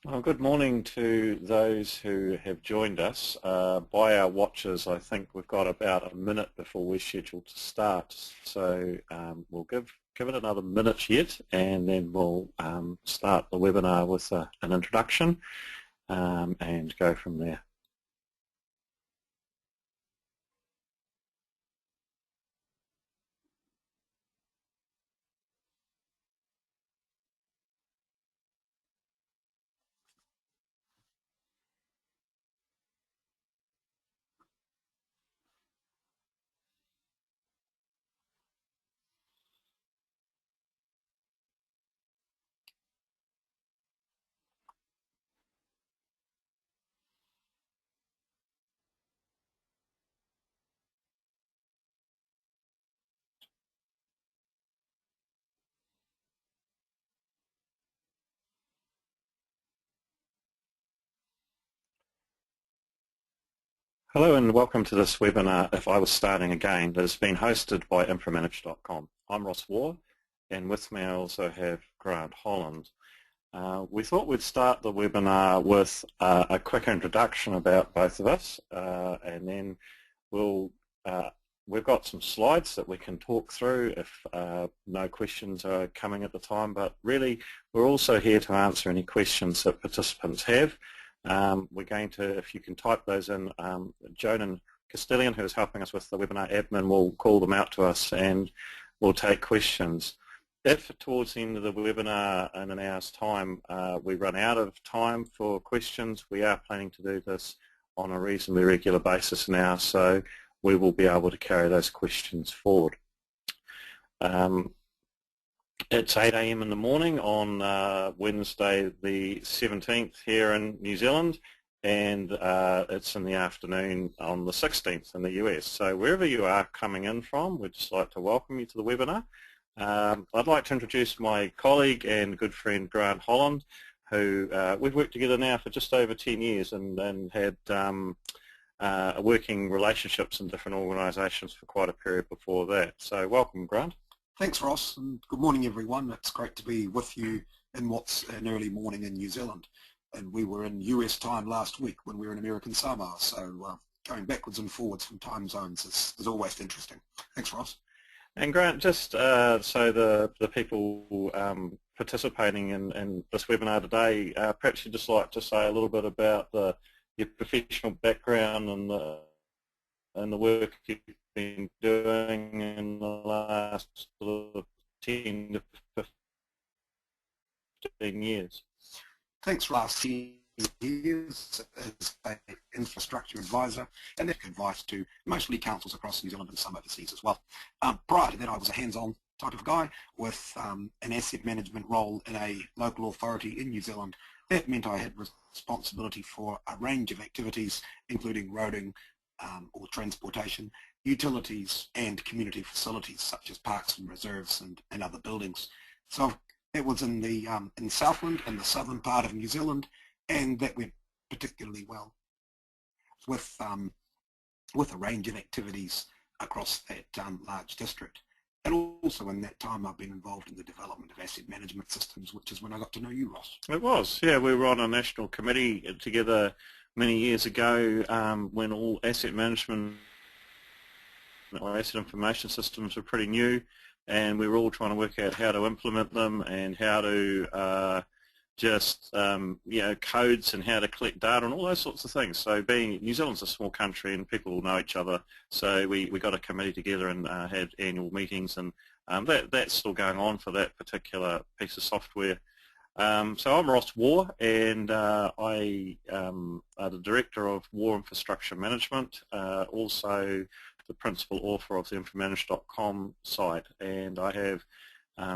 Well, good morning to those who have joined us. By our watches, I think we've got about a minute before we're scheduled to start. So we'll give it another minute yet, and then we'll start the webinar with an introduction and go from there. Hello and welcome to this webinar, If I Was Starting Again, that has been hosted by inframanage.com. I'm Ross Waugh, and with me I also have Grant Holland. We thought we'd start the webinar with a quick introduction about both of us, and then we've got some slides that we can talk through if no questions are coming at the time, but really we're also here to answer any questions that participants have. We're going to, if you can type those in, Jonan Castellian, who is helping us with the webinar admin, will call them out to us and we'll take questions. If towards the end of the webinar in an hour's time we run out of time for questions, we are planning to do this on a reasonably regular basis now, so we will be able to carry those questions forward. It's 8 a.m. in the morning on Wednesday the 17th here in New Zealand, and it's in the afternoon on the 16th in the US. So wherever you are coming in from, we'd just like to welcome you to the webinar. I'd like to introduce my colleague and good friend Grant Holland, who we've worked together now for just over 10 years and had working relationships in different organisations for quite a period before that. So welcome, Grant. Thanks, Ross, and good morning, everyone. It's great to be with you in what's an early morning in New Zealand. And we were in US time last week when we were in American Samoa, so going backwards and forwards from time zones is always interesting. Thanks, Ross. And Grant, just so the people participating in this webinar today, perhaps you'd just like to say a little bit about your professional background and the work you've been doing in the last sort of 10 to 15 years. Thanks, Ross. 10 years as an infrastructure advisor, and that advice to mostly councils across New Zealand and some overseas as well. Prior to that, I was a hands-on type of guy with an asset management role in a local authority in New Zealand. That meant I had responsibility for a range of activities, including roading or transportation, utilities and community facilities such as parks and reserves and other buildings. So that was in Southland and the southern part of New Zealand, and that went particularly well with a range of activities across that large district. And also in that time I've been involved in the development of asset management systems, which is when I got to know you, Ross. It was, yeah. We were on a national committee together many years ago when all asset management or asset information systems were pretty new, and we were all trying to work out how to implement them and how to codes and how to collect data and all those sorts of things. So New Zealand's a small country and people all know each other, so we got a committee together and had annual meetings, and that's still going on for that particular piece of software. So I'm Ross Waugh, and I am the Director of War Infrastructure Management, also the Principal Author of the inframanage.com site, and I have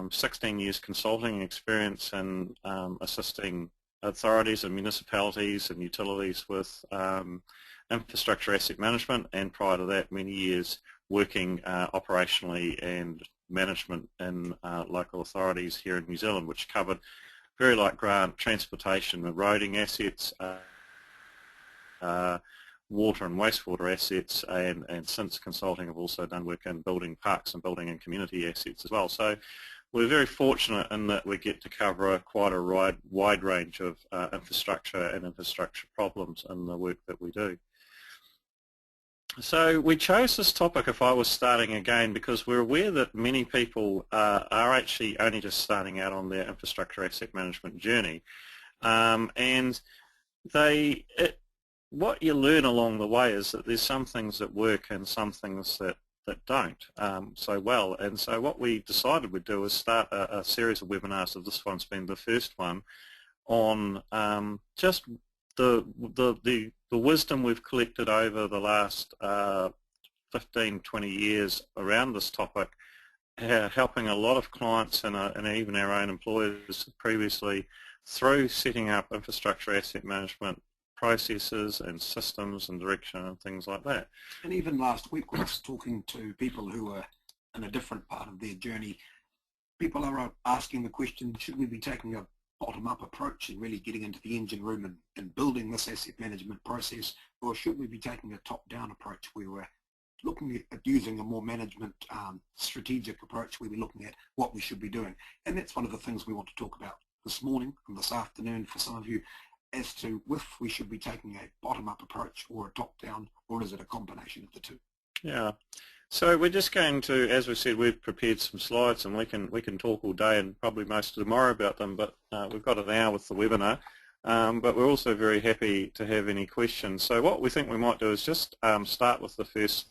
16 years consulting experience in assisting authorities and municipalities and utilities with infrastructure asset management, and prior to that many years working operationally and management in local authorities here in New Zealand, which covered, very like Grant, transportation and roading assets, water and wastewater assets, and since consulting I've also done work in building parks and building and community assets as well. So we're very fortunate in that we get to cover quite a wide range of infrastructure and infrastructure problems in the work that we do. So we chose this topic, if I was starting again, because we're aware that many people are actually only just starting out on their infrastructure asset management journey. And what you learn along the way is that there's some things that work and some things that don't so well. And so what we decided we'd do is start a series of webinars, so this one's been the first one, on just the wisdom we've collected over the last 15, 20 years around this topic, helping a lot of clients and even our own employers previously through setting up infrastructure asset management processes and systems and direction and things like that. And even last week when I was talking to people who are in a different part of their journey, people are asking the question, should we be taking a bottom-up approach and really getting into the engine room and building this asset management process, or should we be taking a top-down approach where we're looking at using a more management strategic approach where we're looking at what we should be doing? And that's one of the things we want to talk about this morning and this afternoon for some of you, as to if we should be taking a bottom-up approach or a top-down, or is it a combination of the two? Yeah. So we're just going to, as we said, we've prepared some slides, and we can talk all day and probably most of tomorrow about them, but we've got an hour with the webinar. But we're also very happy to have any questions. So what we think we might do is just start with the first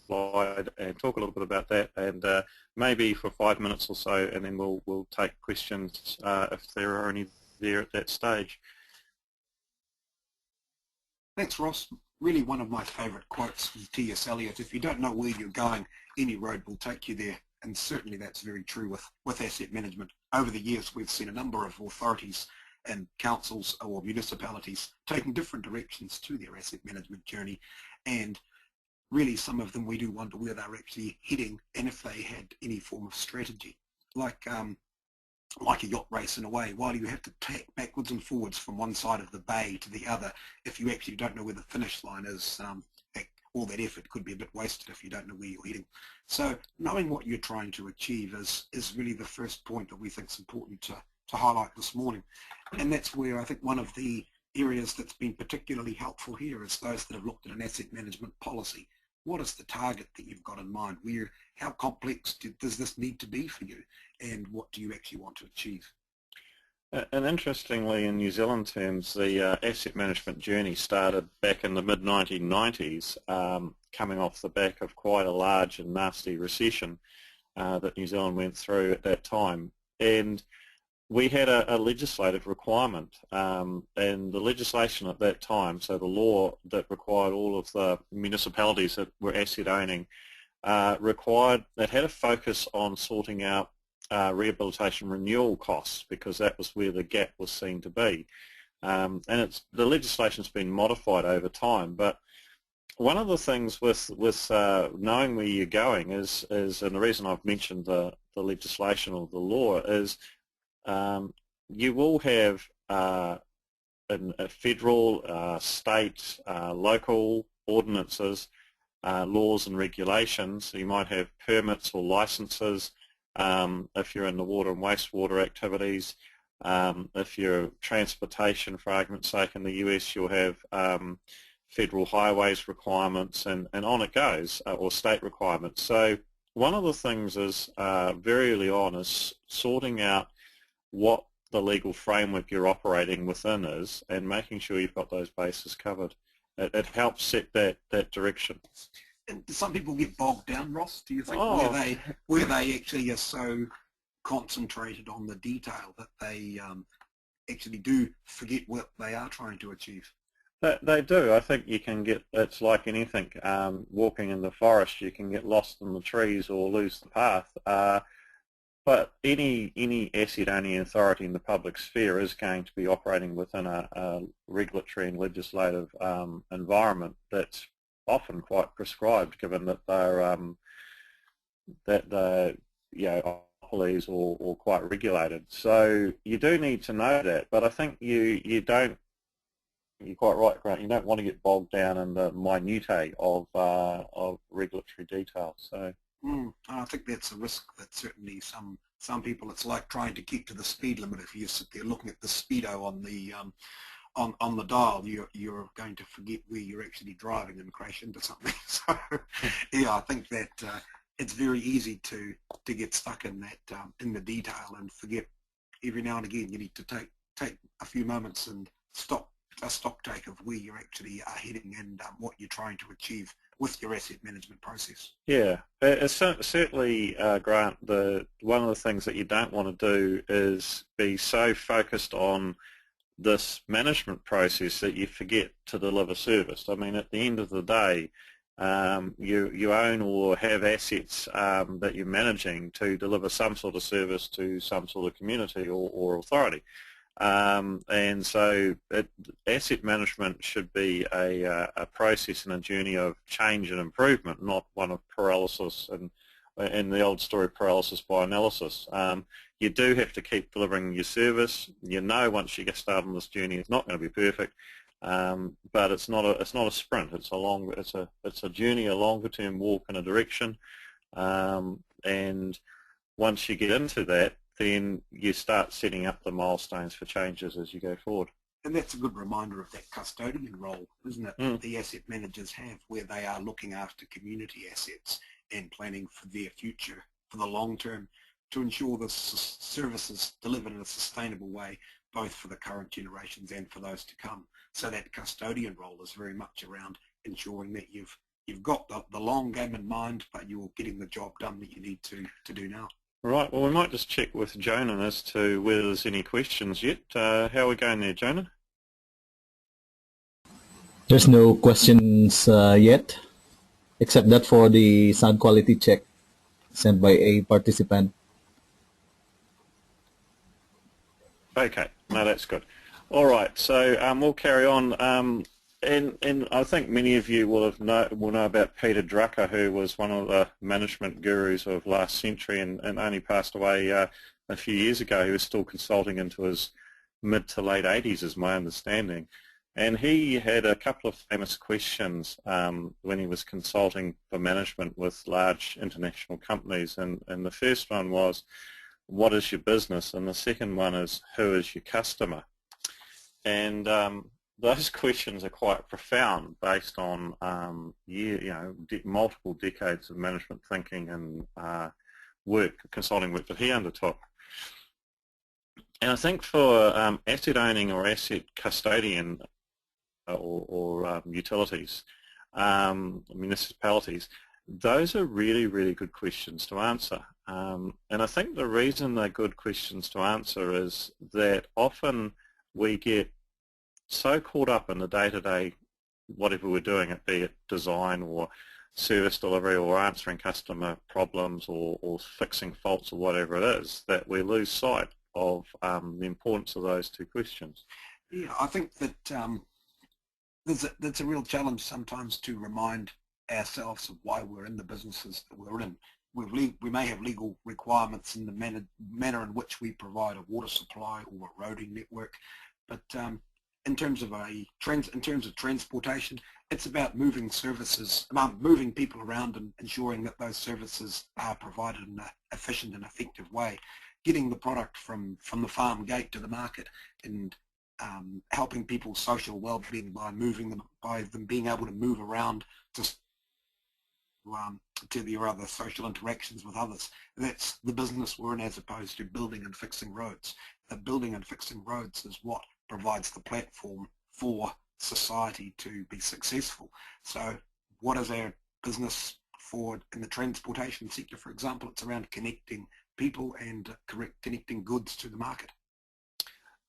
slide and talk a little bit about that, and maybe for 5 minutes or so, and then we'll take questions if there are any there at that stage. Thanks, Ross. Really one of my favourite quotes from T.S. Eliot: if you don't know where you're going, any road will take you there. And certainly that's very true with asset management. Over the years, we've seen a number of authorities and councils or municipalities taking different directions to their asset management journey. And really some of them we do wonder where they're actually heading and if they had any form of strategy. Like a yacht race in a way. Why do you have to tack backwards and forwards from one side of the bay to the other if you actually don't know where the finish line is? All that effort could be a bit wasted if you don't know where you're heading. So knowing what you're trying to achieve is really the first point that we think is important to highlight this morning. And that's where I think one of the areas that's been particularly helpful here is those that have looked at an asset management policy. What is the target that you've got in mind? How complex does this need to be for you? And what do you actually want to achieve? And interestingly, in New Zealand terms, the asset management journey started back in the mid-1990s, coming off the back of quite a large and nasty recession that New Zealand went through at that time. And we had a legislative requirement, and the legislation at that time, so the law that required all of the municipalities that were asset owning, that had a focus on sorting out rehabilitation renewal costs, because that was where the gap was seen to be. And the legislation's been modified over time, but one of the things with knowing where you're going is, and the reason I've mentioned the legislation or the law is, you will have a federal, state, local ordinances, laws and regulations. So you might have permits or licenses if you're in the water and wastewater activities. If you're transportation, for argument's sake, in the US, you'll have federal highways requirements, and on it goes, or state requirements. So one of the things is very early on is sorting out what the legal framework you're operating within is, and making sure you've got those bases covered. It helps set that direction. And some people get bogged down, Ross, do you think, where they actually are so concentrated on the detail that they actually do forget what they are trying to achieve? They do. I think you can get, it's like anything, walking in the forest, you can get lost in the trees or lose the path. But any asset owning authority in the public sphere is going to be operating within a regulatory and legislative environment that's often quite prescribed, given that they're monopolies or quite regulated. So you do need to know that, but I think you don't. You're quite right, Grant. You don't want to get bogged down in the minutiae of regulatory detail. So. I think that's a risk that certainly some Some people, it's like trying to keep to the speed limit. If you sit there looking at the speedo on the dial, you're going to forget where you're actually driving and crash into something. So, yeah, I think that it's very easy to get stuck in that in the detail and forget. Every now and again, you need to take a few moments and stop a stock take of where you actually are heading and what you're trying to achieve with your asset management process. Yeah, it's certainly, Grant, one of the things that you don't want to do is be so focused on this management process that you forget to deliver service. I mean, at the end of the day, you own or have assets that you're managing to deliver some sort of service to some sort of community or authority. And so asset management should be a process and a journey of change and improvement, not one of paralysis and in the old story, paralysis by analysis. You do have to keep delivering your service. You know, once you get started on this journey, it's not going to be perfect, but it's not a sprint. It's a journey, a longer term walk in a direction, and once you get into that, then you start setting up the milestones for changes as you go forward. And that's a good reminder of that custodian role, isn't it, that the asset managers have, where they are looking after community assets and planning for their future, for the long term, to ensure the service is delivered in a sustainable way, both for the current generations and for those to come. So that custodian role is very much around ensuring that you've got the long game in mind, but you're getting the job done that you need to do now. Right, well, we might just check with Jonah as to whether there's any questions yet. How are we going there, Jonah? There's no questions yet, except that for the sound quality check sent by a participant. Okay, no, that's good. All right, so we'll carry on. And I think many of you will know about Peter Drucker, who was one of the management gurus of last century and only passed away a few years ago. He was still consulting into his mid to late 80s, is my understanding. And he had a couple of famous questions when he was consulting for management with large international companies. And the first one was, what is your business? And the second one is, who is your customer? And those questions are quite profound based on multiple decades of management thinking and consulting work that he undertook. And I think for asset owning or asset custodian or utilities, municipalities, those are really, really good questions to answer. And I think the reason they're good questions to answer is that often we get so caught up in the day-to-day whatever we're doing, it be it design or service delivery or answering customer problems or fixing faults or whatever it is, that we lose sight of the importance of those two questions. Yeah, I think that that's a real challenge sometimes to remind ourselves of why we're in the businesses that we're in. We may have legal requirements in the manner in which we provide a water supply or a roading network, but in terms of transportation, it's about moving services, moving people around and ensuring that those services are provided in an efficient and effective way, getting the product from the farm gate to the market, and helping people's social well-being by them being able to move around to their other social interactions with others. That's the business we're in, as opposed to building and fixing roads. The building and fixing roads is what provides the platform for society to be successful. So what is our business for in the transportation sector, for example? It's around connecting people and connecting goods to the market.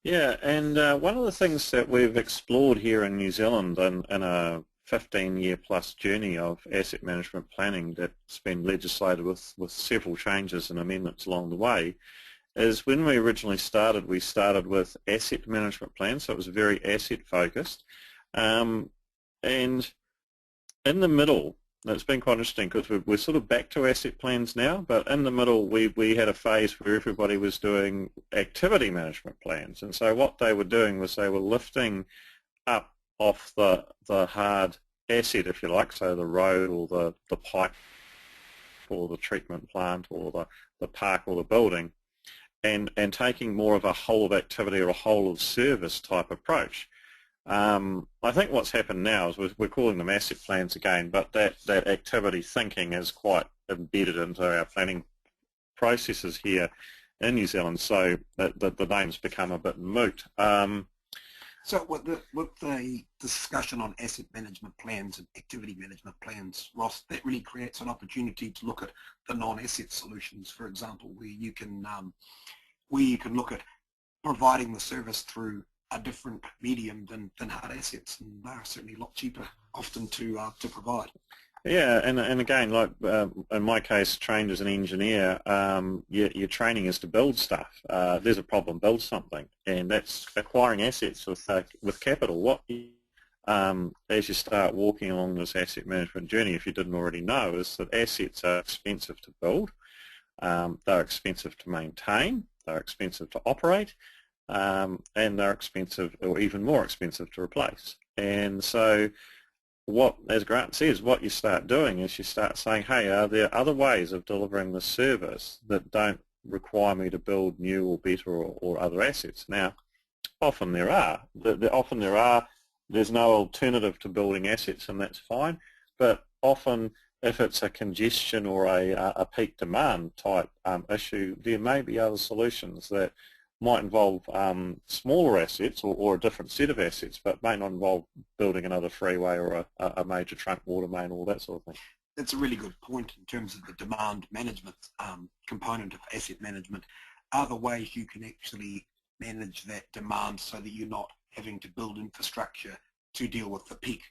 Yeah, and one of the things that we've explored here in New Zealand in a 15-year plus journey of asset management planning that's been legislated with several changes and amendments along the way, is when we originally started, we started with asset management plans, so it was very asset focused. And in the middle, it's been quite interesting because we're sort of back to asset plans now, but in the middle we had a phase where everybody was doing activity management plans. And so what they were doing was they were lifting up off the hard asset, if you like, so the road or the pipe or the treatment plant or the park or the building, and taking more of a whole of activity or a whole of service type approach. I think what's happened now is we're calling them asset plans again, but that activity thinking is quite embedded into our planning processes here in New Zealand, so the name's become a bit moot. So with the discussion on asset management plans and activity management plans, Ross, that really creates an opportunity to look at the non-asset solutions, for example, where you can look at providing the service through a different medium than hard assets, and they're certainly a lot cheaper often to provide. Yeah, and again, like in my case, trained as an engineer, your training is to build stuff. There's a problem, build something, and that's acquiring assets with capital. What as you start walking along this asset management journey, if you didn't already know, is that assets are expensive to build, they're expensive to maintain, they're expensive to operate, and they're expensive, or even more expensive, to replace. And so what, as Grant says, what you start doing is you start saying, hey, are there other ways of delivering the service that don't require me to build new or better or other assets? Now, often there are. There's no alternative to building assets, and that's fine. But often, if it's a congestion or a peak demand type issue, there may be other solutions that might involve smaller assets or a different set of assets, but may not involve building another freeway or a major trunk water main, all that sort of thing. That's a really good point in terms of the demand management component of asset management. Are the ways you can actually manage that demand so that you're not having to build infrastructure to deal with the peak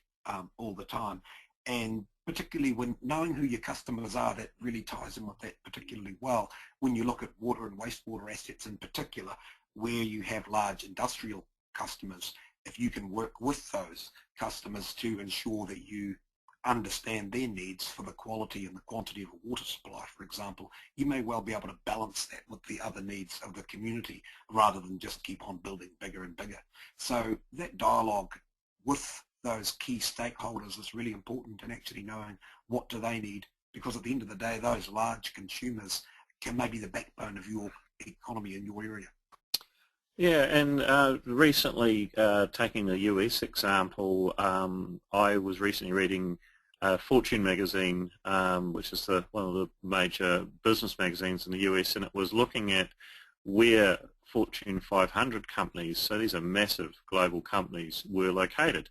all the time. And particularly when knowing who your customers are, that really ties in with that particularly well. When you look at water and wastewater assets in particular, where you have large industrial customers, if you can work with those customers to ensure that you understand their needs for the quality and the quantity of a water supply, for example, you may well be able to balance that with the other needs of the community rather than just keep on building bigger and bigger. So that dialogue with those key stakeholders is really important, in actually knowing what do they need, because at the end of the day, those large consumers can maybe the backbone of your economy in your area. Yeah, and recently, taking the US example, I was recently reading Fortune magazine, which is one of the major business magazines in the US, and it was looking at where Fortune 500 companies, so these are massive global companies, were located.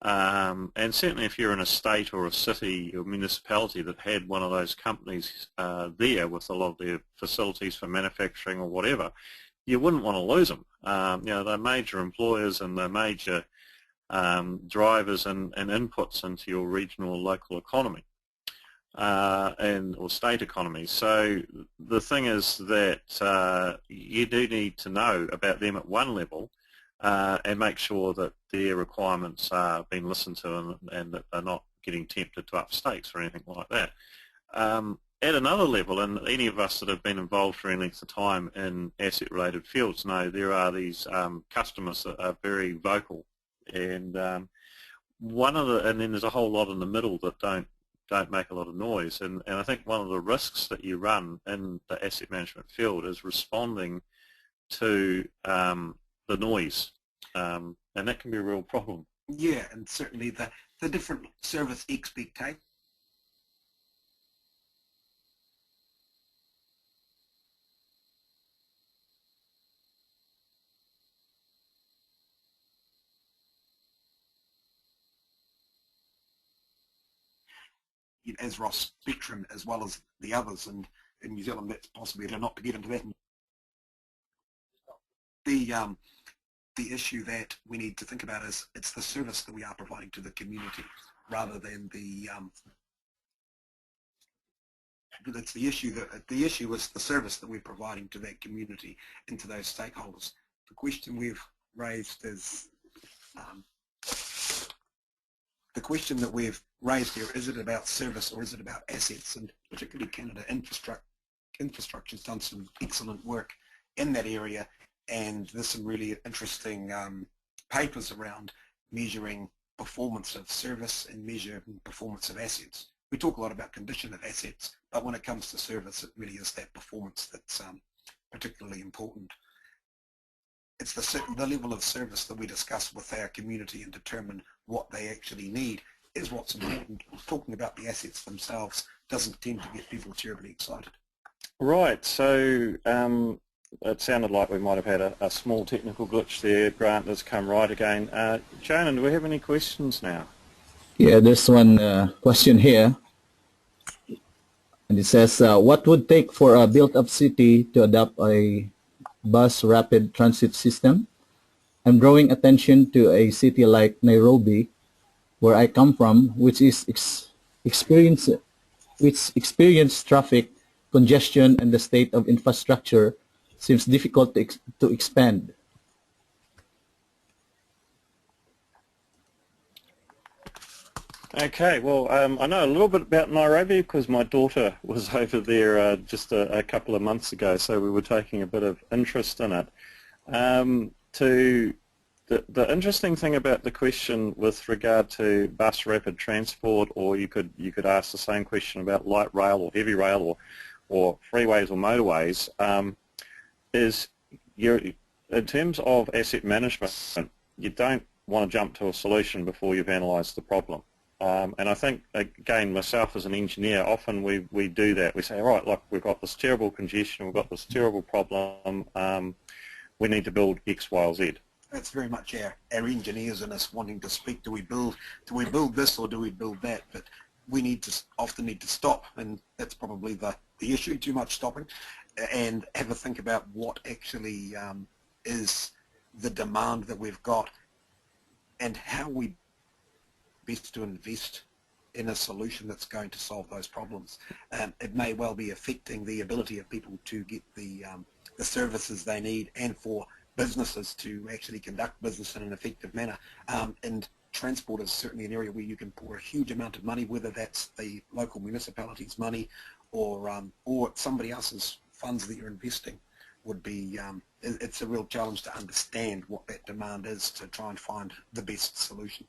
And certainly if you're in a state or a city or municipality that had one of those companies there with a lot of their facilities for manufacturing or whatever, you wouldn't want to lose them. They're major employers and they're major drivers and inputs into your regional or local economy or state economy. So the thing is that you do need to know about them at one level and make sure that their requirements are being listened to and that they're not getting tempted to up stakes or anything like that. At another level, and any of us that have been involved for any length of time in asset-related fields know there are these customers that are very vocal, and and then there's a whole lot in the middle that don't make a lot of noise. And I think one of the risks that you run in the asset management field is responding to the noise, and that can be a real problem. Yeah, and certainly the different service expectations as Ross Spectrum, as well as the others, and in New Zealand that's possibly not to get into that. The issue that we need to think about is it's the service that we are providing to the community rather than it's the issue is the service that we're providing to that community and to those stakeholders. The question we've raised is the question that we've raised here, is it about service or is it about assets? And particularly Canada Infrastructure's done some excellent work in that area, and there's some really interesting papers around measuring performance of service and measuring performance of assets. We talk a lot about condition of assets, but when it comes to service, it really is that performance that's particularly important. It's the level of service that we discuss with our community and determine what they actually need is what's important. Talking about the assets themselves doesn't tend to get people terribly excited. Right, so it sounded like we might have had a small technical glitch there. Grant has come right again. Jonan, do we have any questions now? Yeah, there's one question here, and it says, what would take for a built-up city to adopt a bus rapid transit system? I'm drawing attention to a city like Nairobi, where I come from, which experience traffic congestion, and the state of infrastructure seems difficult to expand. Okay, well, I know a little bit about Nairobi because my daughter was over there just a couple of months ago, so we were taking a bit of interest in it. The interesting thing about the question with regard to bus rapid transport, or you could ask the same question about light rail or heavy rail or freeways or motorways, is in terms of asset management, you don't want to jump to a solution before you've analysed the problem. And I think, again, myself as an engineer, often we do that. We say, right, look, we've got this terrible congestion, we've got this terrible problem, we need to build X, Y, or Z. That's very much our engineers and us wanting to speak. Do we build this or do we build that? But we often need to stop, and that's probably the issue, too much stopping, and have a think about what actually is the demand that we've got and how we best to invest in a solution that's going to solve those problems. It may well be affecting the ability of people to get the services they need, and for businesses to actually conduct business in an effective manner. And transport is certainly an area where you can pour a huge amount of money, whether that's the local municipality's money or somebody else's funds that you're investing. Would be it's a real challenge to understand what that demand is to try and find the best solution.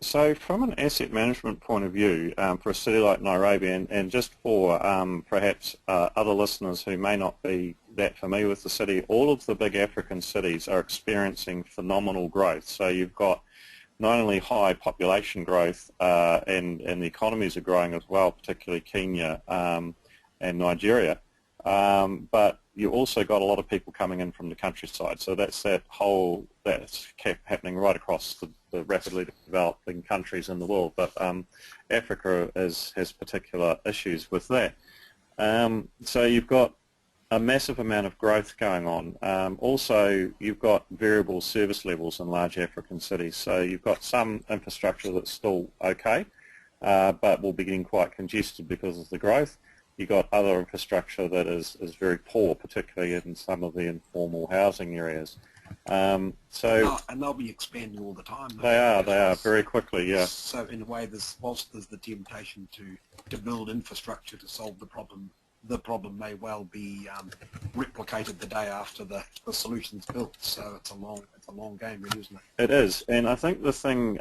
So from an asset management point of view, for a city like Nairobi, and just for perhaps other listeners who may not be that familiar with the city, all of the big African cities are experiencing phenomenal growth. So you've got not only high population growth, and the economies are growing as well, particularly Kenya and Nigeria, but you also got a lot of people coming in from the countryside. So that's happening right across the rapidly developing countries in the world. But Africa has particular issues with that. So you've got a massive amount of growth going on. Also, you've got variable service levels in large African cities. So you've got some infrastructure that's still okay, but will be getting quite congested because of the growth. You've got other infrastructure that is very poor, particularly in some of the informal housing areas. And they'll be expanding all the time. They are very quickly, yeah. So in a way, whilst there's the temptation to build infrastructure to solve the problem may well be replicated the day after the solution's built. So it's a long game, really, isn't it? It is, and I think the thing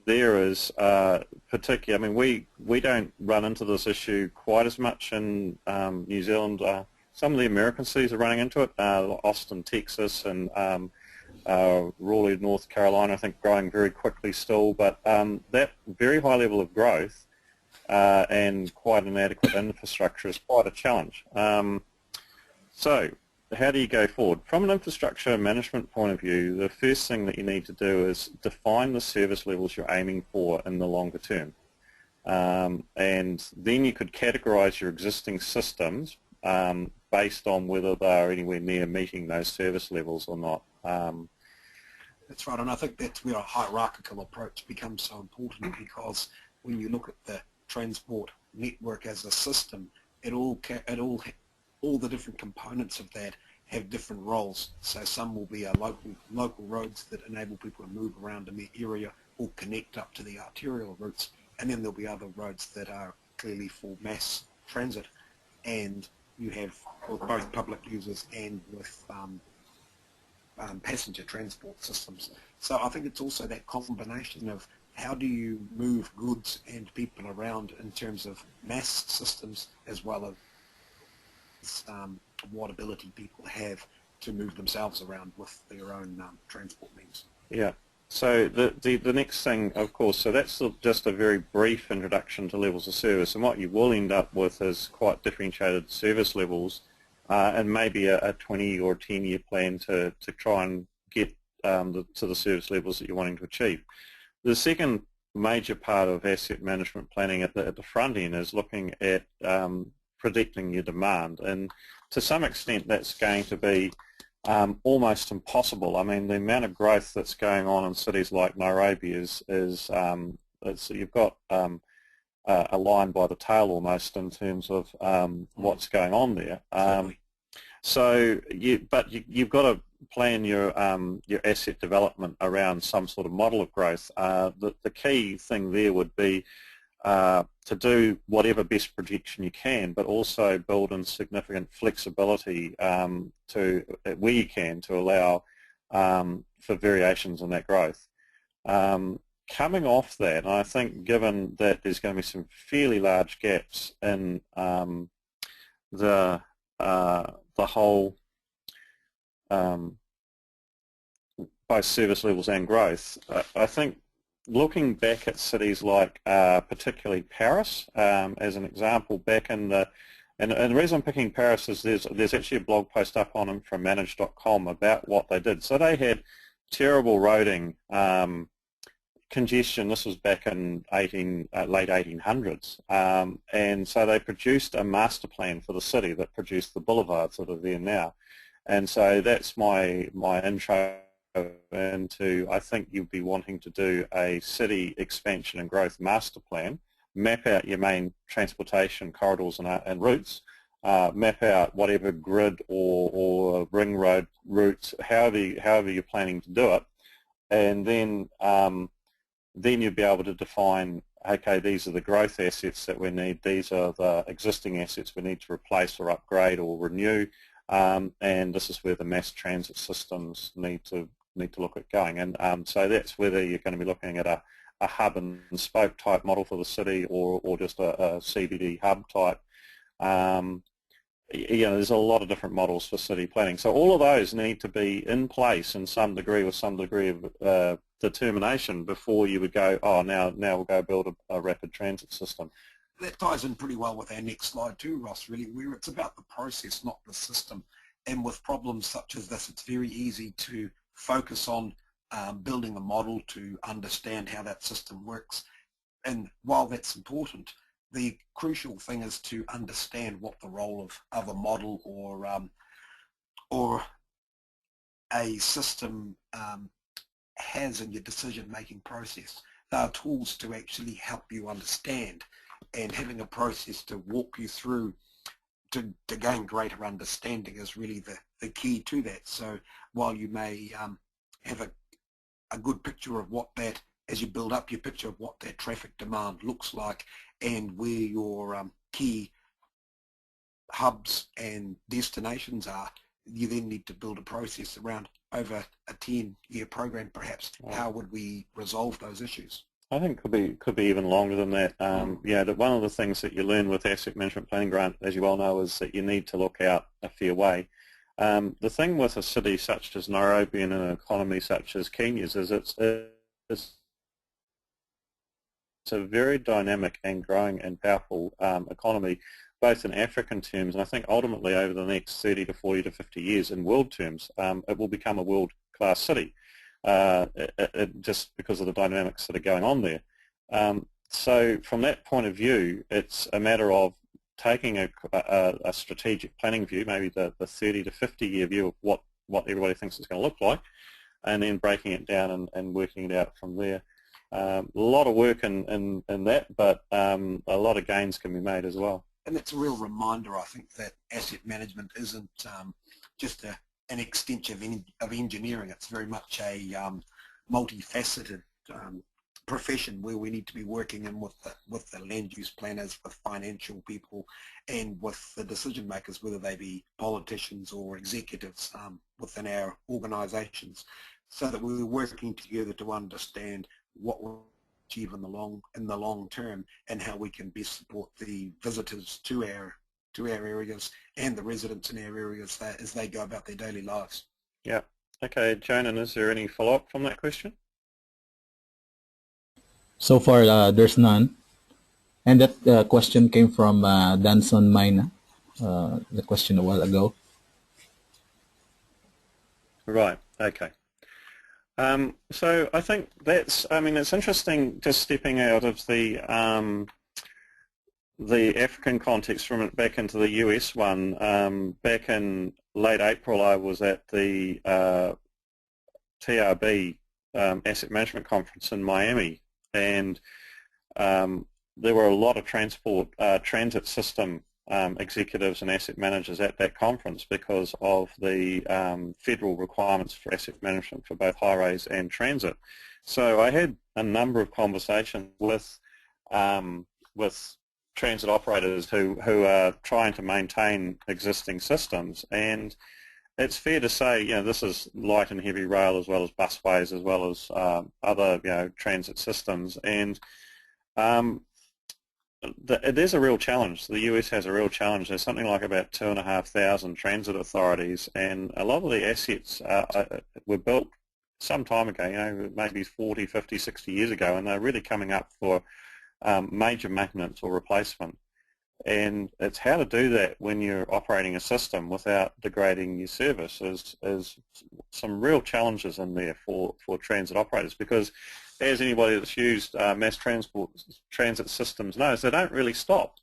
there is particularly. I mean, we don't run into this issue quite as much in New Zealand. Some of the American cities are running into it. Austin, Texas, and Raleigh, North Carolina, I think, growing very quickly still. But that very high level of growth and quite inadequate infrastructure is quite a challenge. So how do you go forward? From an infrastructure management point of view, the first thing that you need to do is define the service levels you're aiming for in the longer term. And then you could categorize your existing systems based on whether they're anywhere near meeting those service levels or not. That's right, and I think that's where a hierarchical approach becomes so important, because when you look at the transport network as a system, all the different components of that have different roles. So some will be local roads that enable people to move around in the area or connect up to the arterial routes, and then there'll be other roads that are clearly for mass transit, and you have both public users and with passenger transport systems. So I think it's also that combination of how do you move goods and people around in terms of mass systems as well as what ability people have to move themselves around with their own transport means. Yeah. So the next thing, of course, so that's just a very brief introduction to levels of service, and what you will end up with is quite differentiated service levels, and maybe a 20 or 10-year plan to try and get to the service levels that you're wanting to achieve. The second major part of asset management planning at the front end is looking at predicting your demand, and to some extent that's going to be almost impossible. I mean, the amount of growth that's going on in cities like Nairobi is you've got a line by the tail almost in terms of what's going on there. So you've got to plan your asset development around some sort of model of growth. The key thing there would be to do whatever best projection you can, but also build in significant flexibility to where you can to allow for variations in that growth. Coming off that, I think given that there's going to be some fairly large gaps in the whole both service levels and growth, I think looking back at cities like particularly Paris as an example, back in the and the reason I'm picking Paris is there's actually a blog post up on them from manage.com about what they did. So they had terrible roading, congestion. This was back in late 1800s, and so they produced a master plan for the city that produced the boulevards that are there now. And so that's my intro into, I think you'd be wanting to do a city expansion and growth master plan, map out your main transportation corridors and routes, map out whatever grid or ring road routes, however you're planning to do it, and then you'd be able to define, okay, these are the growth assets that we need, these are the existing assets we need to replace or upgrade or renew, and this is where the mass transit systems need to look at going. And so that's whether you're going to be looking at a hub and spoke type model for the city or just a CBD hub type. There's a lot of different models for city planning. So all of those need to be in place in some degree with some degree of determination before you would go, oh, now we'll go build a rapid transit system. That ties in pretty well with our next slide too, Ross, really, where it's about the process, not the system. And with problems such as this, it's very easy to focus on building a model to understand how that system works. And while that's important, the crucial thing is to understand what the role of a model or a system has in your decision-making process. There are tools to actually help you understand, and having a process to walk you through to gain greater understanding is really the key to that. So while you may have a good picture of what that, as you build up your picture of what that traffic demand looks like and where your key hubs and destinations are, you then need to build a process around over a 10-year program perhaps. Wow. How would we resolve those issues? I think could be even longer than that. One of the things that you learn with asset management planning, Grant, as you well know, is that you need to look out a fair way. The thing with a city such as Nairobi and an economy such as Kenya's is it's a very dynamic and growing and powerful economy, both in African terms, and I think ultimately over the next 30 to 40 to 50 years in world terms, it will become a world-class city. Just because of the dynamics that are going on there. So from that point of view, it's a matter of taking a strategic planning view, maybe the 30 to 50 year view of what everybody thinks it's going to look like, and then breaking it down and working it out from there. A lot of work in that, but a lot of gains can be made as well. And that's a real reminder, I think, that asset management isn't just an extension of engineering. It's very much a multifaceted profession where we need to be working in with the land use planners, with financial people, and with the decision makers, whether they be politicians or executives within our organisations, so that we're working together to understand what we'll achieve in the long term and how we can best support the visitors to our to our areas and the residents in our areas as they go about their daily lives. Yeah. Okay, Jonan, is there any follow-up from that question? So far, there's none. And that question came from Danson Mina, the question a while ago. Right, okay. So I think that's, I mean, it's interesting just stepping out of the African context from it back into the US one. Back in late April, I was at the TRB Asset Management Conference in Miami, and there were a lot of transit system executives and asset managers at that conference because of the federal requirements for asset management for both highways and transit. So I had a number of conversations with transit operators who are trying to maintain existing systems, and it's fair to say, you know, this is light and heavy rail as well as busways as well as other, you know, transit systems, and there's a real challenge. The US has a real challenge. There's something like about 2,500 transit authorities, and a lot of the assets were built some time ago, you know, maybe 40, 50, 60 years ago, and they're really coming up for major maintenance or replacement. And it's how to do that when you're operating a system without degrading your service is some real challenges in there for transit operators, because as anybody that's used mass transit systems knows, they don't really stop.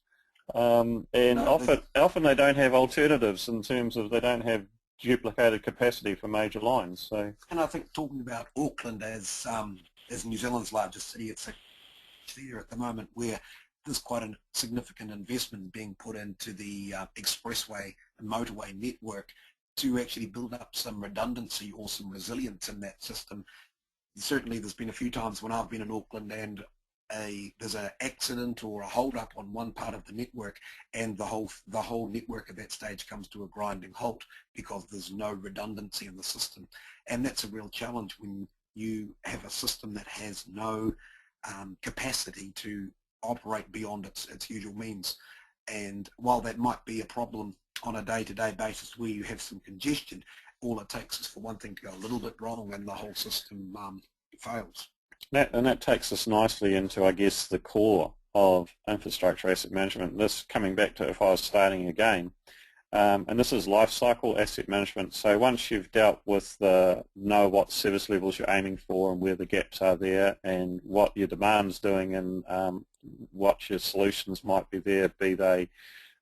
And often they don't have alternatives in terms of they don't have duplicated capacity for major lines. So, and I think talking about Auckland as New Zealand's largest city, it's there at the moment where there's quite a significant investment being put into the expressway and motorway network to actually build up some redundancy or some resilience in that system. Certainly there's been a few times when I've been in Auckland and there's an accident or a hold-up on one part of the network, and the whole network at that stage comes to a grinding halt because there's no redundancy in the system. And that's a real challenge when you have a system that has no capacity to operate beyond its usual means. And while that might be a problem on a day-to-day basis where you have some congestion, all it takes is for one thing to go a little bit wrong and the whole system fails. And that takes us nicely into, I guess, the core of infrastructure asset management. This coming back to if I was starting again, and this is life cycle asset management. So once you've dealt with know what service levels you're aiming for and where the gaps are there and what your demand's doing and what your solutions might be there, be they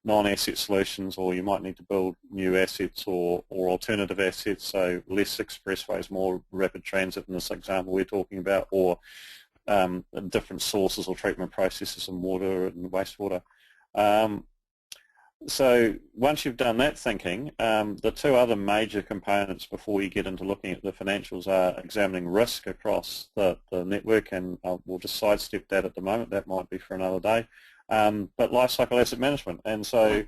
non-asset solutions, or you might need to build new assets or alternative assets, so less expressways, more rapid transit in this example we're talking about, or different sources or treatment processes in water and wastewater. So once you've done that thinking, the two other major components before you get into looking at the financials are examining risk across the network, and we'll just sidestep that at the moment. That might be for another day. But life cycle asset management, and so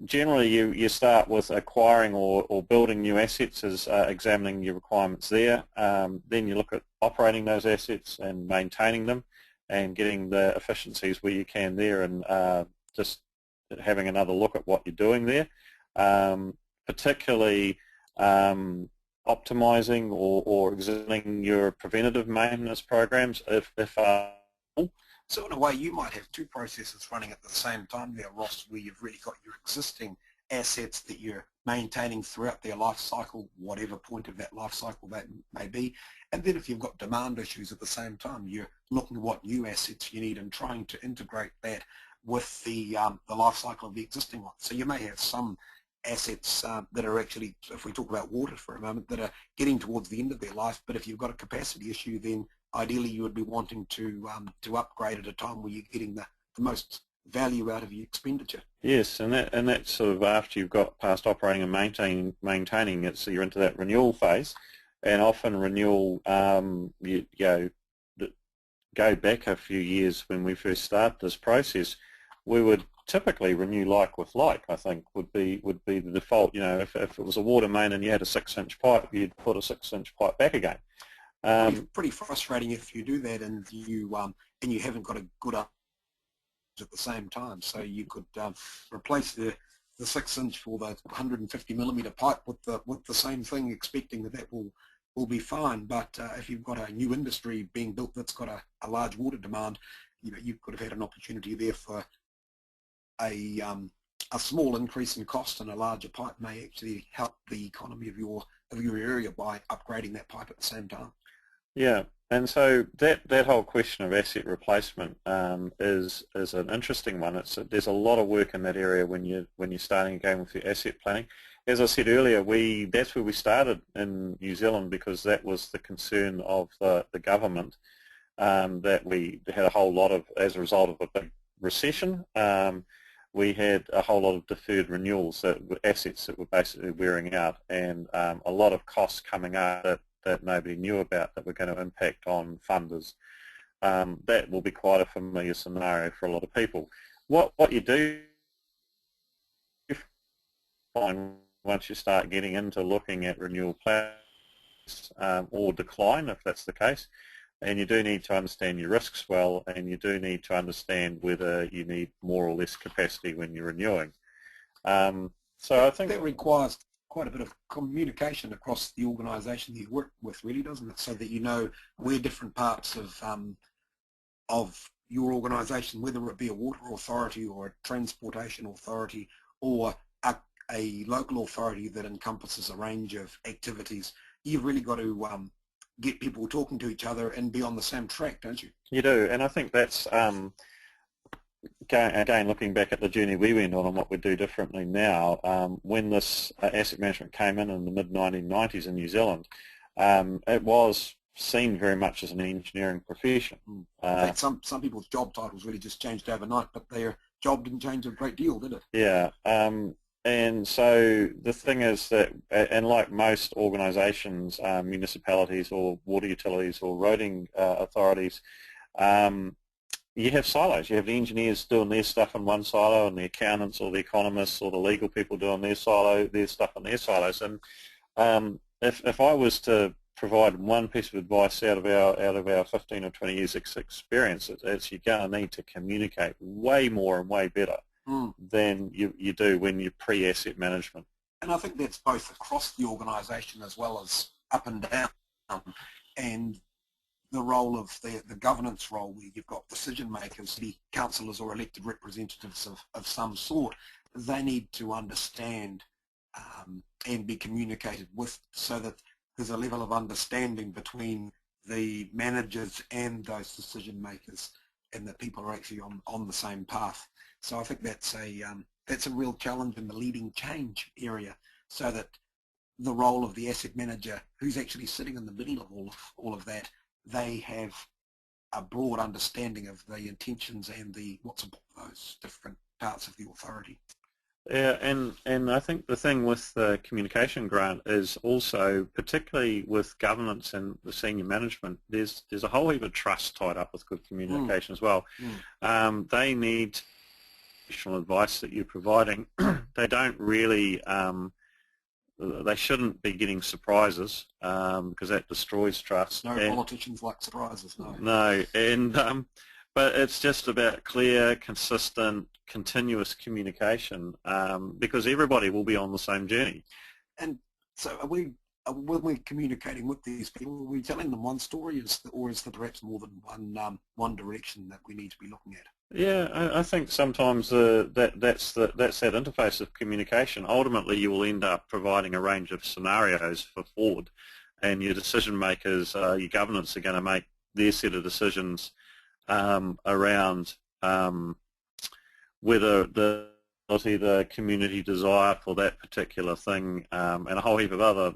generally you start with acquiring or building new assets as examining your requirements there. Then you look at operating those assets and maintaining them and getting the efficiencies where you can there, and just having another look at what you're doing there, particularly optimizing or examining your preventative maintenance programs if So in a way you might have two processes running at the same time there, Ross, where you've really got your existing assets that you're maintaining throughout their life cycle, whatever point of that life cycle that may be, and then if you've got demand issues at the same time, you're looking at what new assets you need and trying to integrate that with the life cycle of the existing one. So you may have some assets that are actually, if we talk about water for a moment, that are getting towards the end of their life, but if you've got a capacity issue, then ideally you would be wanting to upgrade at a time where you're getting the most value out of your expenditure. Yes, and that's sort of after you've got past operating and maintaining it, so you're into that renewal phase, and often renewal, you go back a few years when we first started this process, we would typically renew like with like, I think, would be the default. You know, if it was a water main and you had a 6-inch pipe, you'd put a 6-inch pipe back again. Pretty frustrating if you do that and you haven't got a good at the same time. So you could replace the 6-inch for the 150mm pipe with the same thing, expecting that will be fine. But if you've got a new industry being built that's got a large water demand, you could have had an opportunity there for a small increase in cost, and a larger pipe may actually help the economy of your area by upgrading that pipe at the same time. Yeah, and so that whole question of asset replacement is an interesting one. There's a lot of work in that area when you're starting again with your asset planning. As I said earlier, that's where we started in New Zealand, because that was the concern of the government, that we had a whole lot of, as a result of a big recession, we had a whole lot of deferred renewals, that were assets that were basically wearing out, and a lot of costs coming out that nobody knew about that were going to impact on funders. That will be quite a familiar scenario for a lot of people. What you do find once you start getting into looking at renewal plans or decline, if that's the case, and you do need to understand your risks well, and you do need to understand whether you need more or less capacity when you're renewing. So I think that requires quite a bit of communication across the organisation you work with, really, doesn't it? So that you know where different parts of your organisation, whether it be a water authority or a transportation authority or a local authority that encompasses a range of activities, you've really got to get people talking to each other and be on the same track, don't you? You do, and I think that's, again, looking back at the journey we went on and what we do differently now, when this asset management came in the mid-1990s in New Zealand, it was seen very much as an engineering profession. In fact, some people's job titles really just changed overnight, but their job didn't change a great deal, did it? Yeah. And so the thing is that, and like most organisations, municipalities or water utilities or roading authorities, you have silos. You have the engineers doing their stuff in one silo, and the accountants or the economists or the legal people doing their stuff in their silos. And if I was to provide one piece of advice out of our 15 or 20 years experience, it's you're going to need to communicate way more and way better than you do when you're pre-asset management. And I think that's both across the organisation as well as up and down. And the role of the governance role, where you've got decision makers, the councillors or elected representatives of some sort, they need to understand and be communicated with, so that there's a level of understanding between the managers and those decision makers, and that people are actually on the same path. So I think that's a real challenge in the leading change area, so that the role of the asset manager, who's actually sitting in the middle of all of that, they have a broad understanding of the intentions and what's important for those different parts of the authority. Yeah, and I think the thing with the communication grant is also, particularly with governance and the senior management, there's a whole heap of trust tied up with good communication as well. They need professional advice that you're providing. They don't really, they shouldn't be getting surprises, because that destroys trust. No politicians like surprises, no. No, and but it's just about clear, consistent, continuous communication, because everybody will be on the same journey. And so when we're communicating with these people, are we telling them one story, or is there perhaps more than one direction that we need to be looking at? Yeah, I think sometimes that's that interface of communication. Ultimately, you will end up providing a range of scenarios for forward, and your decision makers, your governance, are going to make their set of decisions around whether the community desire for that particular thing, and a whole heap of other,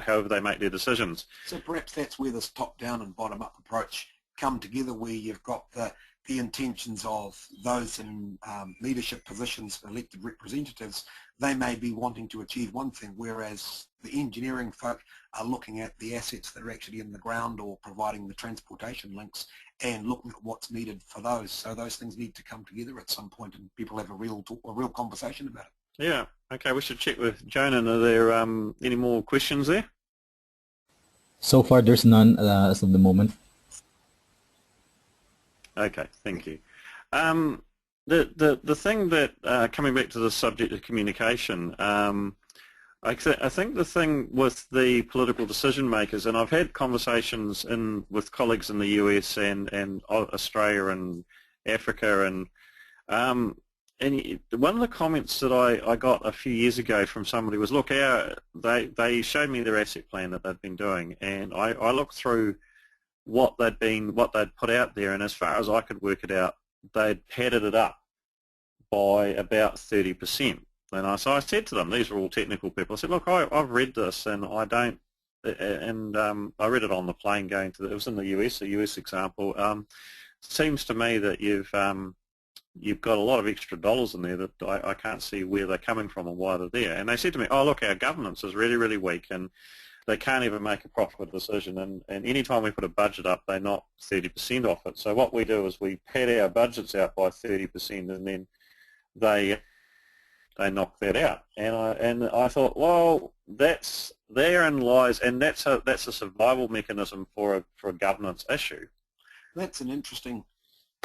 however they make their decisions. So perhaps that's where this top-down and bottom-up approach come together, where you've got the intentions of those in leadership positions, elected representatives. They may be wanting to achieve one thing, whereas the engineering folk are looking at the assets that are actually in the ground or providing the transportation links and looking at what's needed for those. So those things need to come together at some point, and people have a real conversation about it. Yeah. Okay, we should check with Jonan. Are there any more questions there? So far, there's none as of the moment. Okay, thank you. The thing that, coming back to the subject of communication, I think the thing with the political decision makers, and I've had conversations with colleagues in the US and Australia and Africa, and one of the comments that I got a few years ago from somebody was, look, they showed me their asset plan that they'd been doing, and I looked through what they'd put out there, and as far as I could work it out, they'd padded it up by about 30%. And so I said to them, these are all technical people, I said, look, I've read this, and I don't, and I read it on the plane going to, it was in the US, a US example. It seems to me that you've got a lot of extra dollars in there that I can't see where they're coming from and why they're there. And they said to me, oh, look, our governance is really, really weak, and they can't even make a profitable decision, and any time we put a budget up, they knock 30% off it. So what we do is we pad our budgets out by 30%, and then they knock that out. And I thought, well, therein lies, and that's a survival mechanism for a governance issue. That's an interesting,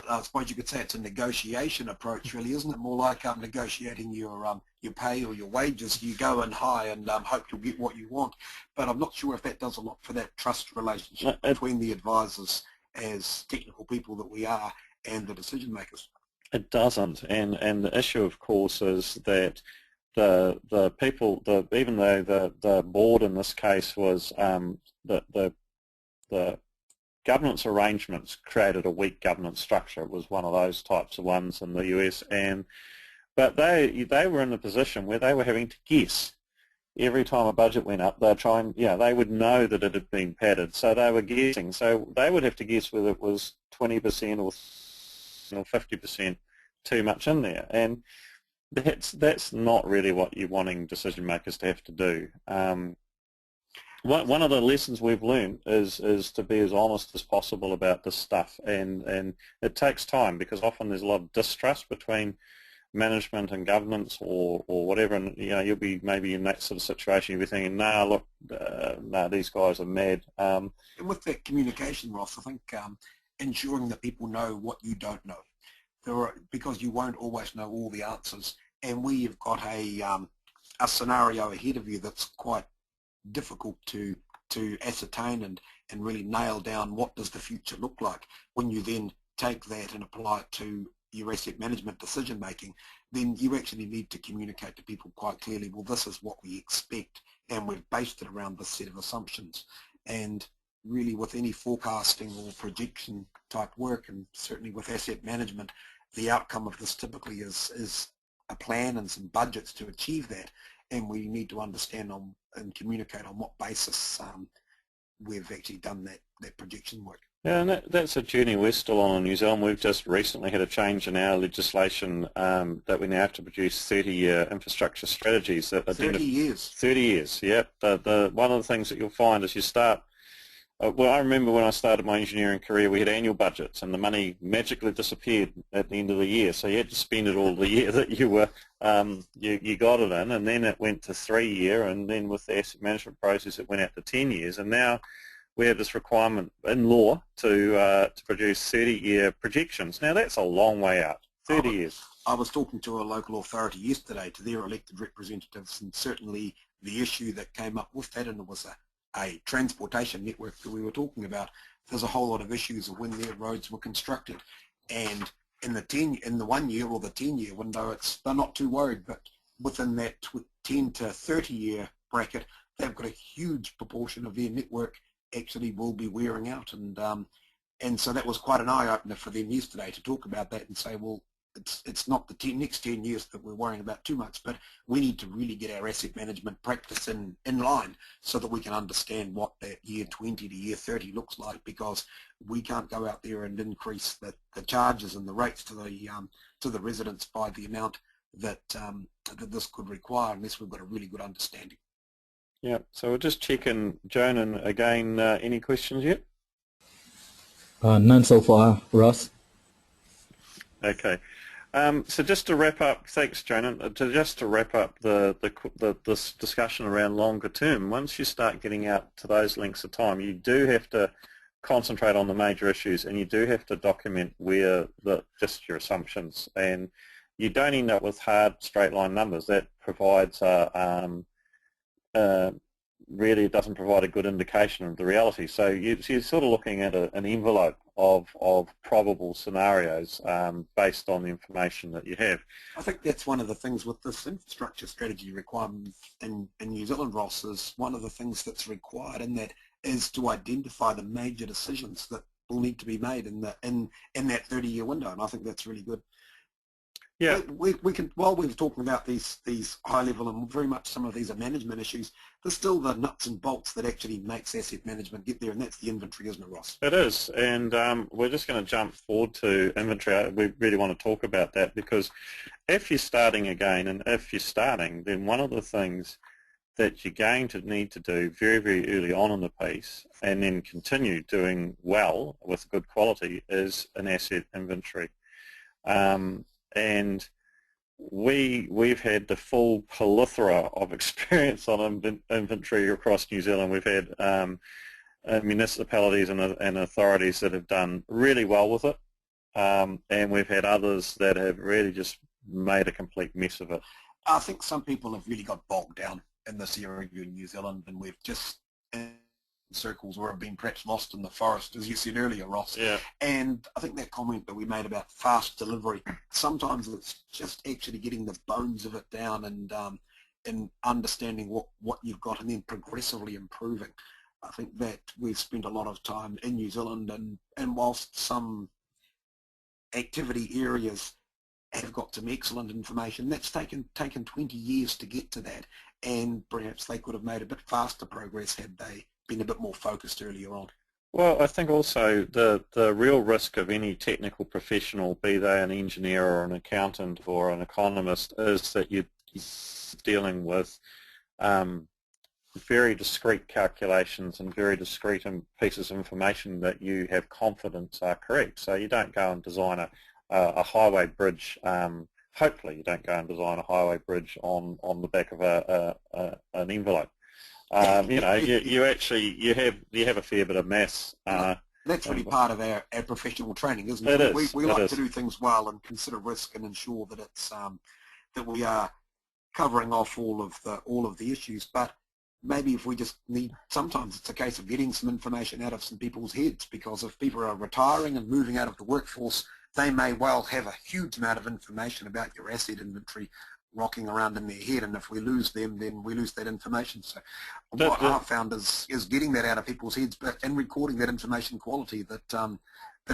I suppose you could say it's a negotiation approach, really, isn't it? More like negotiating your pay or your wages. You go in high and hope you'll get what you want. But I'm not sure if that does a lot for that trust relationship between the advisors, as technical people that we are, and the decision makers. It doesn't, and the issue, of course, is that the people, even though the board in this case was the governance arrangements created a weak governance structure. It was one of those types of ones in the US, but they were in a position where they were having to guess. Every time a budget went up, they'd try and, they would know that it had been padded, so they were guessing. So they would have to guess whether it was 20% or 50% too much in there, and that's not really what you're wanting decision makers to have to do. One of the lessons we've learned is to be as honest as possible about this stuff, and it takes time, because often there's a lot of distrust between management and governance or whatever, and you'll be maybe in that sort of situation, you'll be thinking, nah, look, these guys are mad. And with that communication, Ross, I think ensuring that people know what you don't know, because you won't always know all the answers, and we've got a scenario ahead of you that's quite difficult to ascertain and really nail down what does the future look like. When you then take that and apply it to your asset management decision making, then you actually need to communicate to people quite clearly, well, this is what we expect, and we've based it around this set of assumptions. And really, with any forecasting or projection type work, and certainly with asset management, the outcome of this typically is a plan and some budgets to achieve that, and we need to understand and communicate on what basis we've actually done that projection work. Yeah, and that's a journey we're still on in New Zealand. We've just recently had a change in our legislation that we now have to produce 30-year infrastructure strategies. 30 years? 30 years, yep. One of the things that you'll find is you start, well, I remember when I started my engineering career, we had annual budgets, and the money magically disappeared at the end of the year, so you had to spend it all the year that you were you got it in, and then it went to 3-year, and then with the asset management process it went out to 10 years, and now we have this requirement in law to produce 30-year projections. Now that's a long way out, 30 years. I was talking to a local authority yesterday, to their elected representatives, and certainly the issue that came up with that, and it was a transportation network that we were talking about. There's a whole lot of issues of when their roads were constructed, and in the 1 year or the 10-year window, they're not too worried, but within that 10 to 30-year bracket, they've got a huge proportion of their network actually will be wearing out, and so that was quite an eye-opener for them yesterday to talk about that and say, well, it's not the next 10 years that we're worrying about too much, but we need to really get our asset management practice in line so that we can understand what that year 20 to year 30 looks like, because we can't go out there and increase the charges and the rates to the residents by the amount that this could require unless we've got a really good understanding. Yeah, so we'll just check in, Joan, and again, any questions yet? None so far, Ross. Okay. So just to wrap up, thanks, Joan. Just to wrap up this discussion around longer term, once you start getting out to those lengths of time, you do have to concentrate on the major issues, and you do have to document where just your assumptions, and you don't end up with hard straight line numbers. That provides really doesn't provide a good indication of the reality. So you're sort of looking at an envelope of probable scenarios based on the information that you have. I think that's one of the things with this infrastructure strategy requirement in New Zealand, Ross, is one of the things that's required in that is to identify the major decisions that will need to be made in that 30-year window, and I think that's really good. Yeah, we can, while we were talking about these high level and very much some of these are management issues, there's still the nuts and bolts that actually makes asset management get there, and that's the inventory, isn't it, Ross? it is, and we're just going to jump forward to inventory. We really want to talk about that, because if you're starting again, and if you're starting, then one of the things that you're going to need to do very, very early on in the piece, and then continue doing well with good quality, is an asset inventory. And we've had the full plethora of experience on inventory across New Zealand. We've had municipalities and authorities that have done really well with it, and we've had others that have really just made a complete mess of it. I think some people have really got bogged down in this area in New Zealand, and we've just in circles where have been perhaps lost in the forest, as you said earlier, Ross. Yeah. And I think that comment that we made about fast delivery, sometimes it's just actually getting the bones of it down and understanding what you've got and then progressively improving. I think that we've spent a lot of time in New Zealand, and whilst some activity areas have got some excellent information, that's taken 20 years to get to that, and perhaps they could have made a bit faster progress had they been a bit more focused earlier on. Well, I think also the real risk of any technical professional, be they an engineer or an accountant or an economist, is that you're dealing with very discrete calculations and very discrete pieces of information that you have confidence are correct. So you don't go and design a highway bridge. Hopefully you don't go and design a highway bridge on the back of an envelope. You know, you have a fair bit of maths. That's really part of our professional training, isn't it? We like to do things well and consider risk and ensure that it's that we are covering off all of the issues. But maybe if we just need, sometimes it's a case of getting some information out of some people's heads, because if people are retiring and moving out of the workforce, they may well have a huge amount of information about your asset inventory rocking around in their head, and if we lose them, then we lose that information. So what I've found is getting that out of people's heads, and recording that information quality that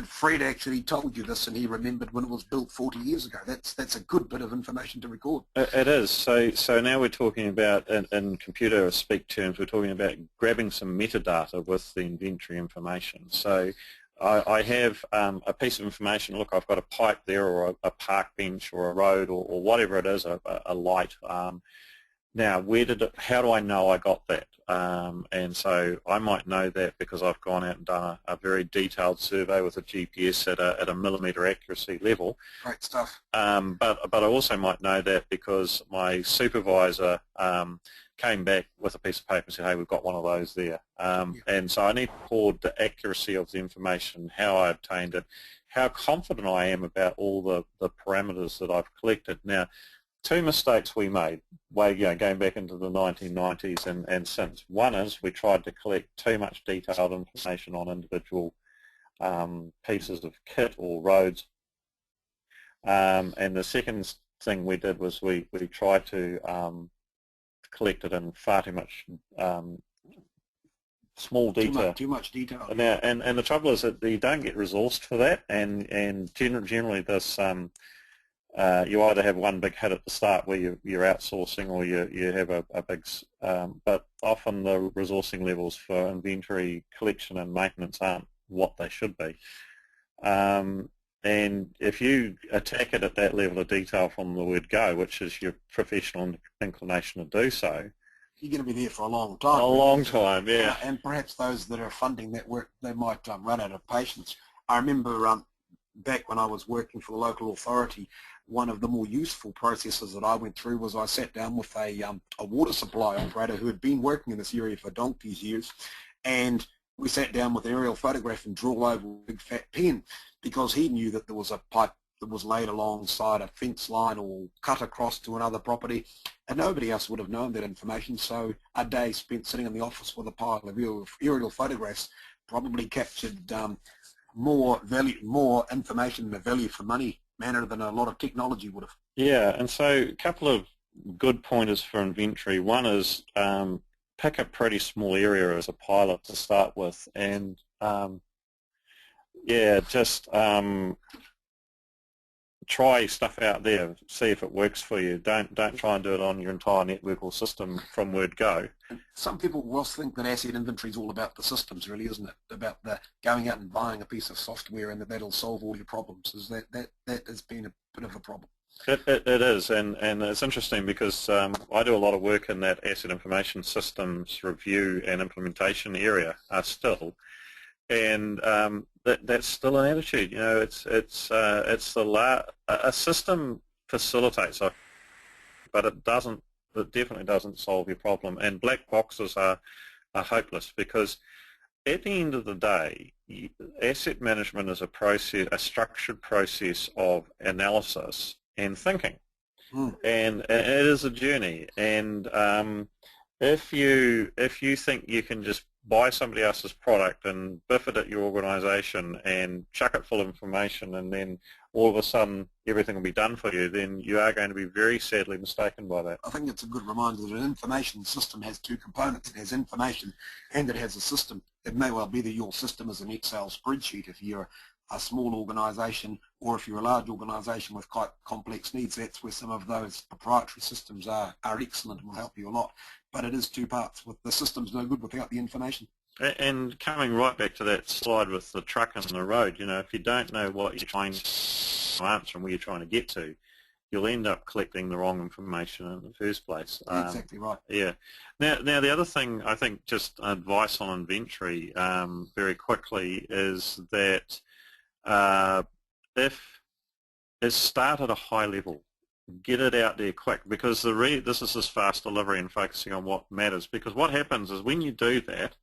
Fred actually told you this and he remembered when it was built 40 years ago. That's a good bit of information to record. It is. So now we're talking about, in computer speak terms, we're talking about grabbing some metadata with the inventory information. So I have a piece of information. Look, I've got a pipe there, or a park bench, or a road, or whatever it is, a light. Now, how do I know I got that? And so I might know that because I've gone out and done a very detailed survey with a GPS at a millimetre accuracy level. Great stuff. But I also might know that because my supervisor came back with a piece of paper and said, hey, we've got one of those there. And so I need to record the accuracy of the information, how I obtained it, how confident I am about all the parameters that I've collected. Now, two mistakes we made going back into the 1990s and since. One is we tried to collect too much detailed information on individual pieces of kit or roads. And the second thing we did was we tried to collect it in far too much small detail. Too much detail. Now, and the trouble is that you don't get resourced for that, and generally this you either have one big hit at the start where you're outsourcing, or you have a big, but often the resourcing levels for inventory collection and maintenance aren't what they should be. And if you attack it at that level of detail from the word go, which is your professional inclination to do so, you're going to be there for a long time. A long time, yeah. And perhaps those that are funding that work, they might run out of patience. I remember back when I was working for the local authority, one of the more useful processes that I went through was I sat down with a water supply operator who had been working in this area for donkey's years, and we sat down with an aerial photograph and drew over a big fat pen, because he knew that there was a pipe that was laid alongside a fence line or cut across to another property, and nobody else would have known that information. So a day spent sitting in the office with a pile of aerial photographs probably captured more information and a value for money manner than a lot of technology would have. Yeah, and so a couple of good pointers for inventory. One is pick a pretty small area as a pilot to start with, and yeah, just try stuff out there, see if it works for you. Don't try and do it on your entire network or system from word go. And some people will think that asset inventory is all about the systems, really, isn't it? About the going out and buying a piece of software and that'll solve all your problems. Is that has been a bit of a problem? It is, and it's interesting because I do a lot of work in that asset information systems review and implementation area still, and that's still an attitude. You know, a system facilitates, but it doesn't. It definitely doesn't solve your problem. And black boxes are hopeless, because at the end of the day, asset management is a process, a structured process of analysis and thinking, and it is a journey. And if you think you can just buy somebody else's product and biff it at your organisation and chuck it full of information, and then all of a sudden everything will be done for you, then you are going to be very sadly mistaken by that. I think it's a good reminder that an information system has two components. It has information and it has a system. It may well be that your system is an Excel spreadsheet if you're a small organisation, or if you're a large organisation with quite complex needs. That's where some of those proprietary systems are excellent and will help you a lot. But it is two parts. With the system's no good without the information. And coming right back to that slide with the truck and the road, you know, if you don't know what you're trying to answer and where you're trying to get to, you'll end up collecting the wrong information in the first place. Exactly right. Yeah. Now the other thing, I think, just advice on inventory very quickly, is that if it's start at a high level, get it out there quick, because this is this fast delivery and focusing on what matters. Because what happens is when you do that,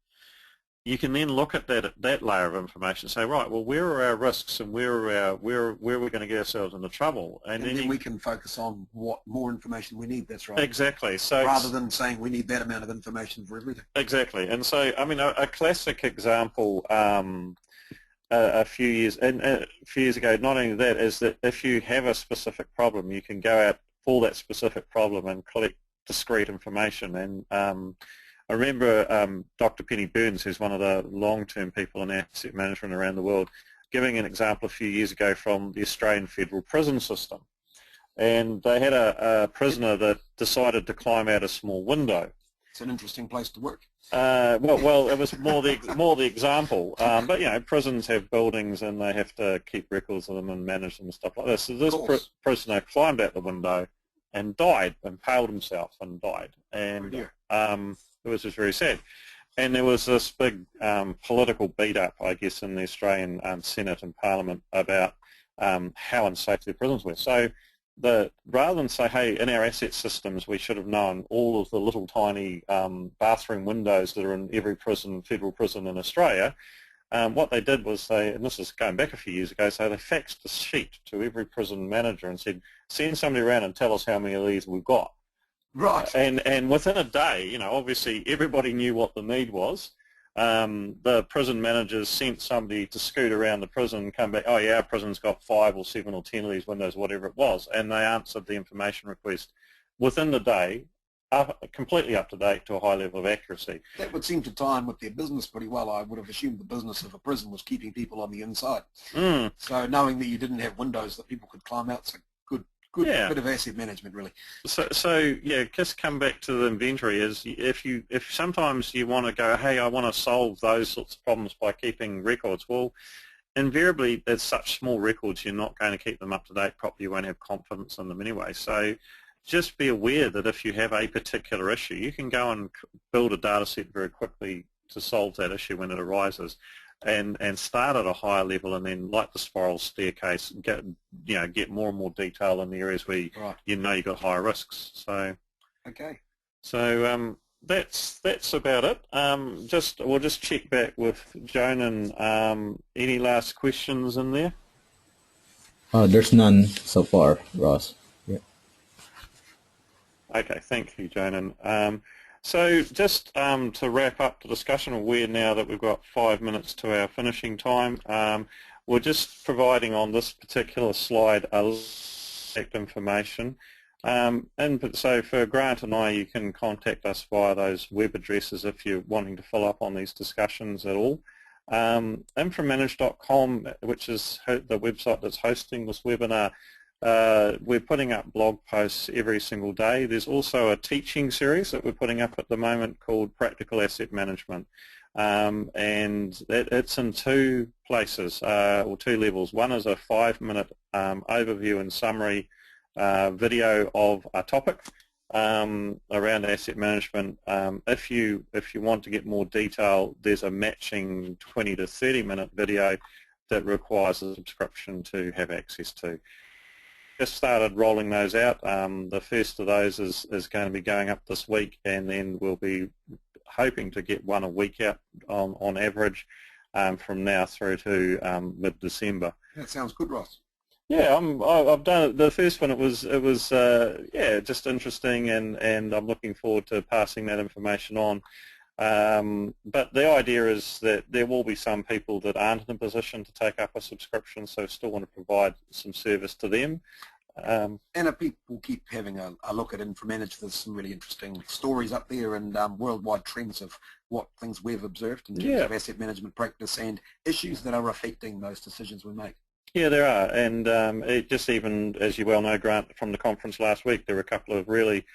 you can then look at that layer of information and say, right, well, where are our risks and where are we going to get ourselves into trouble? And then we can focus on what more information we need. That's right. Exactly. So rather than saying we need that amount of information for everything. Exactly. And so, I mean, a classic example a few years ago, not only that, is that if you have a specific problem, you can go out for that specific problem and collect discrete information. And I remember Dr. Penny Burns, who's one of the long-term people in asset management around the world, giving an example a few years ago from the Australian federal prison system. And they had a prisoner that decided to climb out a small window. It's an interesting place to work. Well, it was more the example. But you know, prisons have buildings and they have to keep records of them and manage them and stuff like this. So this prisoner climbed out the window and died, impaled himself and died, and it was just very sad. And there was this big political beat-up, I guess, in the Australian Senate and Parliament about how unsafe their prisons were. So rather than say, hey, in our asset systems we should have known all of the little tiny bathroom windows that are in every federal prison in Australia, what they did was and this is going back a few years ago, so they faxed a sheet to every prison manager and said, send somebody around and tell us how many of these we've got. Right. And within a day, you know, obviously everybody knew what the need was. The prison managers sent somebody to scoot around the prison and come back, oh yeah, our prison's got 5 or 7 or 10 of these windows, whatever it was, and they answered the information request within the day, completely up to date to a high level of accuracy. That would seem to time with their business pretty well. I would have assumed the business of a prison was keeping people on the inside. So knowing that you didn't have windows that people could climb out, so good bit of asset management, really. So yeah, just come back to the inventory. Is if sometimes you want to go, hey, I want to solve those sorts of problems by keeping records. Well, invariably, there's such small records, you're not going to keep them up to date properly. You won't have confidence in them anyway. So just be aware that if you have a particular issue, you can go and build a data set very quickly to solve that issue when it arises. And start at a higher level, and then, like the spiral staircase, get more and more detail in the areas where you know you've got higher risks. So okay. So that's about it. We'll just check back with Joan and any last questions in there. There's none so far, Ross. Yeah. Okay, thank you, Joan. So just to wrap up the discussion, we're now that we've got 5 minutes to our finishing time. We're just providing on this particular slide a contact information. And so for Grant and I, you can contact us via those web addresses if you're wanting to follow up on these discussions at all. Inframanage.com, which is the website that's hosting this webinar, we're putting up blog posts every single day. There's also a teaching series that we're putting up at the moment called Practical Asset Management. And it's in two places, or two levels. One is a 5-minute overview and summary video of a topic around asset management. If you want to get more detail, there's a matching 20 to 30-minute video that requires a subscription to have access to. Just started rolling those out. The first of those is going to be going up this week, and then we'll be hoping to get one a week out on average from now through to mid-December. That sounds good, Ross. Yeah, I've done it. The first one, it was yeah, just interesting, and I'm looking forward to passing that information on. But the idea is that there will be some people that aren't in a position to take up a subscription, so still want to provide some service to them. And if people keep having a look at InfraManage, there's some really interesting stories up there and worldwide trends of what things we've observed in terms of asset management practice and issues that are affecting those decisions we make. Yeah, there are, and it just even, as you well know, Grant, from the conference last week, there were a couple of really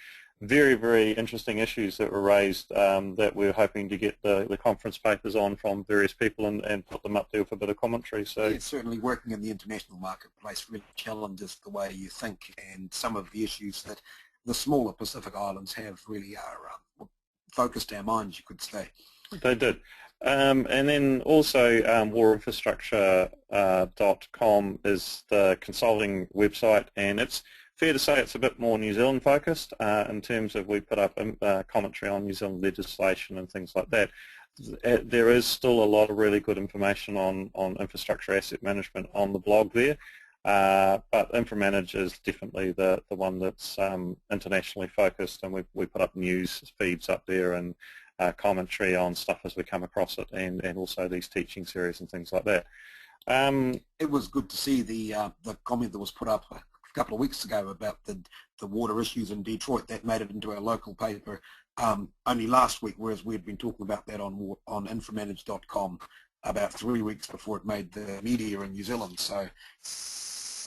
very, very interesting issues that were raised that we're hoping to get the conference papers on from various people and put them up there for a bit of commentary. So yeah, certainly working in the international marketplace really challenges the way you think, and some of the issues that the smaller Pacific Islands have really are focused our minds, you could say. They did. And then also warinfrastructure.com is the consulting website, and it's fair to say it's a bit more New Zealand focused in terms of we put up commentary on New Zealand legislation and things like that. There is still a lot of really good information on infrastructure asset management on the blog there, but InfraManage is definitely the one that's internationally focused, and we put up news feeds up there and commentary on stuff as we come across it, and also these teaching series and things like that. It was good to see the comment that was put up a couple of weeks ago about the water issues in Detroit. That made it into our local paper only last week, whereas we had been talking about that on inframanage.com about 3 weeks before it made the media in New Zealand. So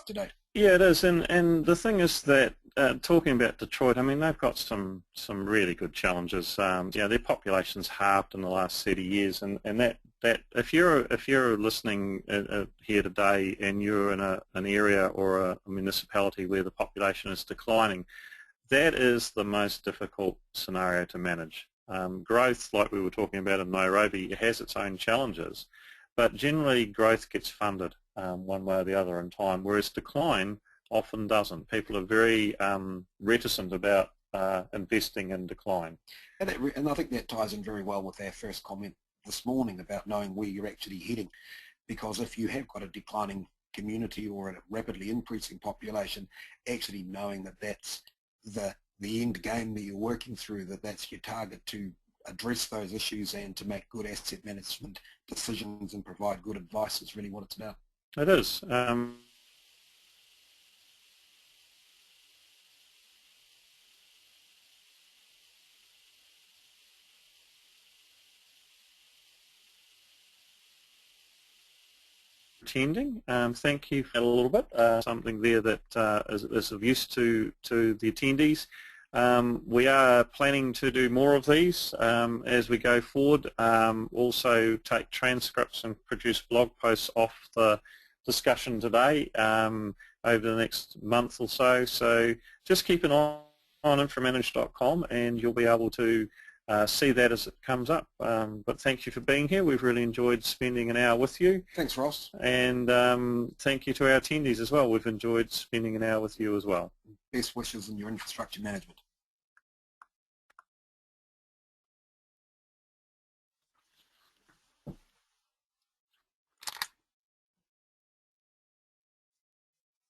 today. Yeah, it is, and the thing is that talking about Detroit, I mean, they've got some really good challenges. Their population's halved in the last 30 years, and that if you're listening here today and you're in an area or a municipality where the population is declining, that is the most difficult scenario to manage. Growth, like we were talking about in Nairobi, has its own challenges, but generally growth gets funded one way or the other in time, whereas decline often doesn't. People are very reticent about investing in decline. And I think that ties in very well with our first comment this morning about knowing where you're actually heading, because if you have got a declining community or a rapidly increasing population, actually knowing that that's the end game that you're working through, that's your target to address those issues and to make good asset management decisions and provide good advice is really what it's about. It is. Attending. Thank you for a little bit. Something there that is of use to the attendees. We are planning to do more of these as we go forward. Also take transcripts and produce blog posts off the discussion today over the next month or so. So just keep an eye on inframanage.com and you'll be able to see that as it comes up. But thank you for being here. We've really enjoyed spending an hour with you. Thanks, Ross. And thank you to our attendees as well. We've enjoyed spending an hour with you as well. Best wishes in your infrastructure management.